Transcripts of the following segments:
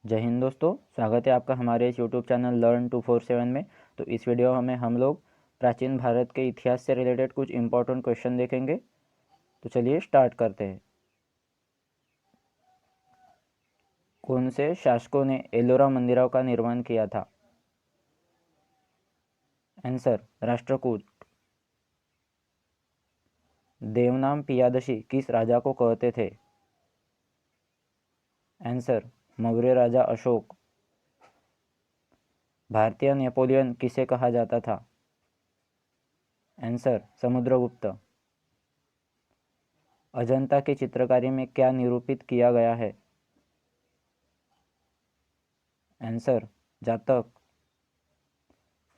जय हिंद दोस्तों, स्वागत है आपका हमारे इस यूट्यूब चैनल लर्न 247 में। तो इस वीडियो में हम लोग प्राचीन भारत के इतिहास से रिलेटेड कुछ इम्पोर्टेंट क्वेश्चन देखेंगे। तो चलिए स्टार्ट करते हैं। कौन से शासकों ने एलोरा मंदिरों का निर्माण किया था? आंसर राष्ट्रकूट। देवनाम पियादशी किस राजा को कहते थे? आंसर मौर्य राजा अशोक। भारतीय नेपोलियन किसे कहा जाता था? आंसर समुद्रगुप्त। अजंता की चित्रकारी में क्या निरूपित किया गया है? आंसर जातक।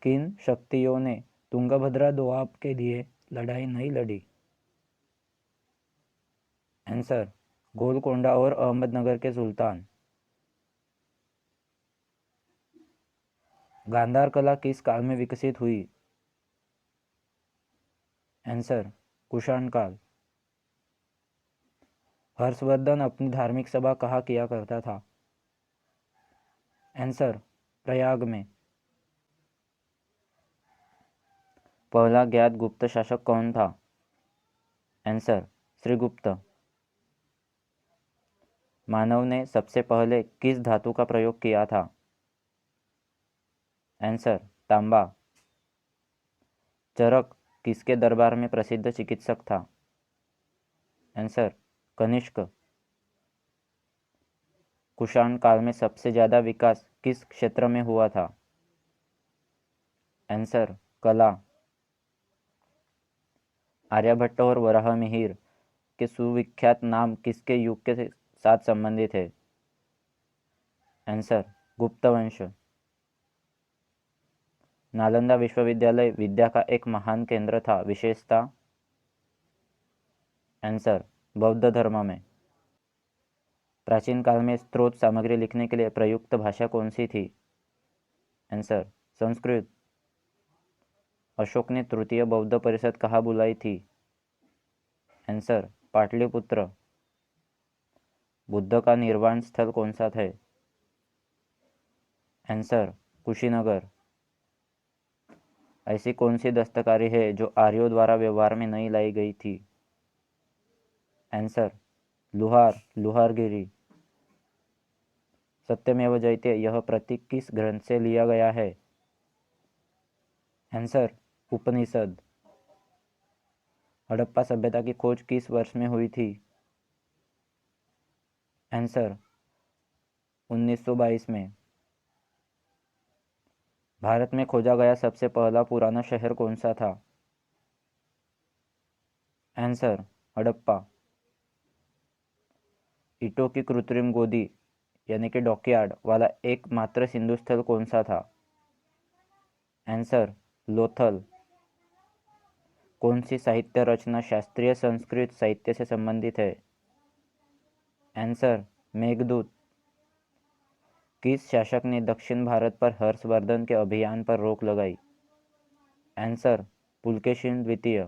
किन शक्तियों ने तुंगभद्रा दोआब के लिए लड़ाई नहीं लड़ी? आंसर गोलकोंडा और अहमदनगर के सुल्तान। गांधार कला किस काल में विकसित हुई? आंसर कुषाण काल। हर्षवर्धन अपनी धार्मिक सभा कहाँ किया करता था? आंसर प्रयाग में। पहला ज्ञात गुप्त शासक कौन था? आंसर श्रीगुप्त। मानव ने सबसे पहले किस धातु का प्रयोग किया था? आंसर तांबा। चरक किसके दरबार में प्रसिद्ध चिकित्सक था? आंसर कनिष्क। कुषाण काल में सबसे ज्यादा विकास किस क्षेत्र में हुआ था? आंसर कला। आर्यभट्ट और वराहमिहिर के सुविख्यात नाम किसके युग के साथ संबंधित है? आंसर गुप्त वंश। नालंदा विश्वविद्यालय विद्या का एक महान केंद्र था, विशेषता? आंसर बौद्ध धर्म में। प्राचीन काल में स्रोत सामग्री लिखने के लिए प्रयुक्त भाषा कौन सी थी? आंसर संस्कृत। अशोक ने तृतीय बौद्ध परिषद कहाँ बुलाई थी? आंसर पाटलिपुत्र। बुद्ध का निर्वाण स्थल कौन सा था? आंसर कुशीनगर। ऐसी कौन सी दस्तकारी है जो आर्यों द्वारा व्यवहार में नहीं लाई गई थी? आंसर लुहारगिरी। सत्यमेव जयते यह प्रतीक किस ग्रंथ से लिया गया है? आंसर उपनिषद। हड़प्पा सभ्यता की खोज किस वर्ष में हुई थी? आंसर 1922 में। भारत में खोजा गया सबसे पहला पुराना शहर कौन सा था? आंसर हड़प्पा। ईंटों की कृत्रिम गोदी यानी कि डॉकयार्ड वाला एकमात्र सिंधु स्थल कौन सा था? आंसर लोथल। कौन सी साहित्य रचना शास्त्रीय संस्कृत साहित्य से संबंधित है? आंसर मेघदूत। किस शासक ने दक्षिण भारत पर हर्षवर्धन के अभियान पर रोक लगाई? आंसर पुलकेशिन द्वितीय।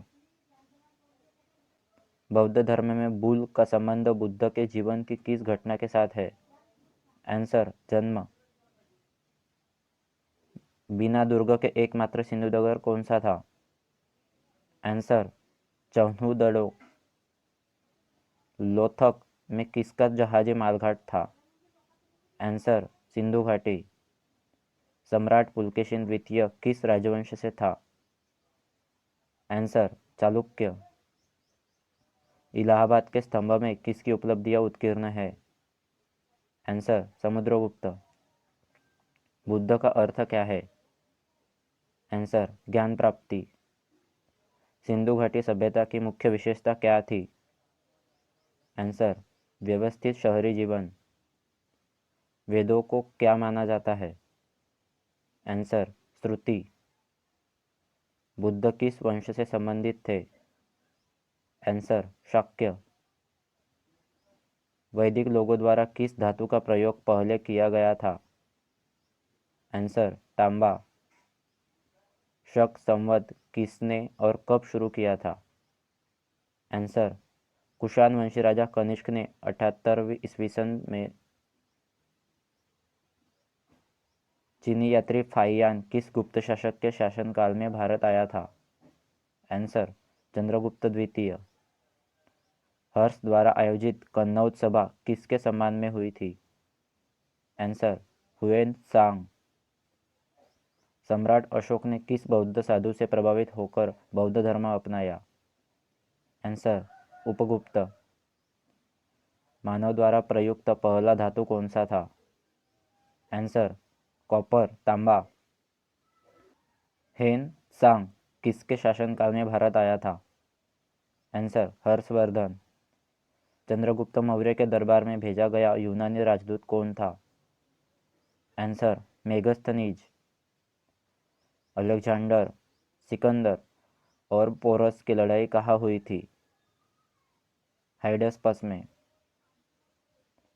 बौद्ध धर्म में बुल का संबंध बुद्ध के जीवन की किस घटना के साथ है? आंसर जन्म। बीना दुर्ग के एकमात्र सिंधु नगर कौन सा था? आंसर चन्हुदड़ो। लोथक में किसका जहाजी मालघाट था? आंसर सिंधु घाटी। सम्राट पुलकेशिन द्वितीय किस राजवंश से था? आंसर चालुक्य। इलाहाबाद के स्तंभ में किसकी उपलब्धियां उत्कीर्ण है? आंसर समुद्रगुप्त। बुद्ध का अर्थ क्या है? आंसर ज्ञान प्राप्ति। सिंधु घाटी सभ्यता की मुख्य विशेषता क्या थी? आंसर व्यवस्थित शहरी जीवन। वेदों को क्या माना जाता है? आंसर श्रुति। बुद्ध किस वंश से संबंधित थे? आंसर शाक्य। वैदिक लोगों द्वारा किस धातु का प्रयोग पहले किया गया था? आंसर तांबा। शक संवत किसने और कब शुरू किया था? आंसर कुषाण वंशी राजा कनिष्क ने 78वीं ईस्वी सन में। चीनी यात्री फाहियान किस गुप्त शासक के शासनकाल में भारत आया था? आंसर, चंद्रगुप्त द्वितीय। हर्ष द्वारा आयोजित कन्नौज सभा किसके सम्मान में हुई थी? आंसर, हुएन सांग। सम्राट अशोक ने किस बौद्ध साधु से प्रभावित होकर बौद्ध धर्म अपनाया? आंसर, उपगुप्त। मानव द्वारा प्रयुक्त पहला धातु कौन सा था? आंसर, कॉपर, तांबा। हेन सांग किसके शासनकाल में भारत आया था? आंसर, हर्षवर्धन। चंद्रगुप्त मौर्य के दरबार में भेजा गया यूनानी राजदूत कौन था? Answer, Megasthenes. अलेक्जेंडर, सिकंदर और पोरस की लड़ाई कहाँ हुई थी? हाइडस्पस में।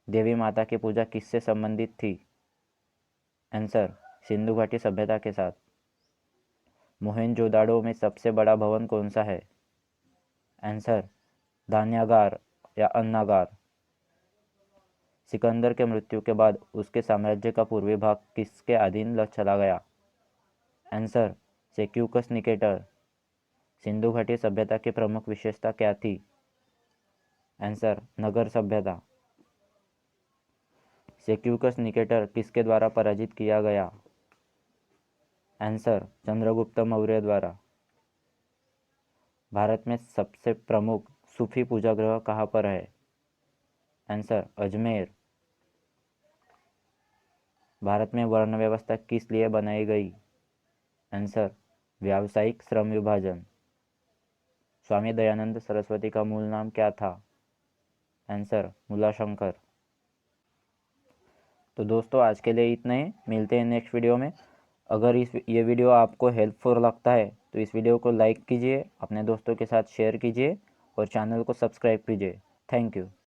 देवी माता की पूजा किससे संबंधित थी? आंसर, सिंधु घाटी सभ्यता के साथ। मोहनजोदाड़ो में सबसे बड़ा भवन कौन सा है? आंसर, धान्यागार या अन्नागार। सिकंदर के मृत्यु के बाद उसके साम्राज्य का पूर्वी भाग किसके अधीन चला गया? Answer, Seleucus Nicator. सिंधु घाटी सभ्यता की प्रमुख विशेषता क्या थी? आंसर, नगर सभ्यता। सेल्यूकस निकेटर किसके द्वारा पराजित किया गया? आंसर, चंद्रगुप्त मौर्य द्वारा। भारत में सबसे प्रमुख सूफी पूजागृह कहाँ पर है? आंसर, अजमेर। भारत में वर्ण व्यवस्था किस लिए बनाई गई? आंसर, व्यावसायिक श्रम विभाजन। स्वामी दयानंद सरस्वती का मूल नाम क्या था? आंसर, मूलाशंकर। तो दोस्तों आज के लिए इतना ही, मिलते हैं नेक्स्ट वीडियो में। अगर ये वीडियो आपको हेल्पफुल लगता है तो इस वीडियो को लाइक कीजिए, अपने दोस्तों के साथ शेयर कीजिए और चैनल को सब्सक्राइब कीजिए। Thank you.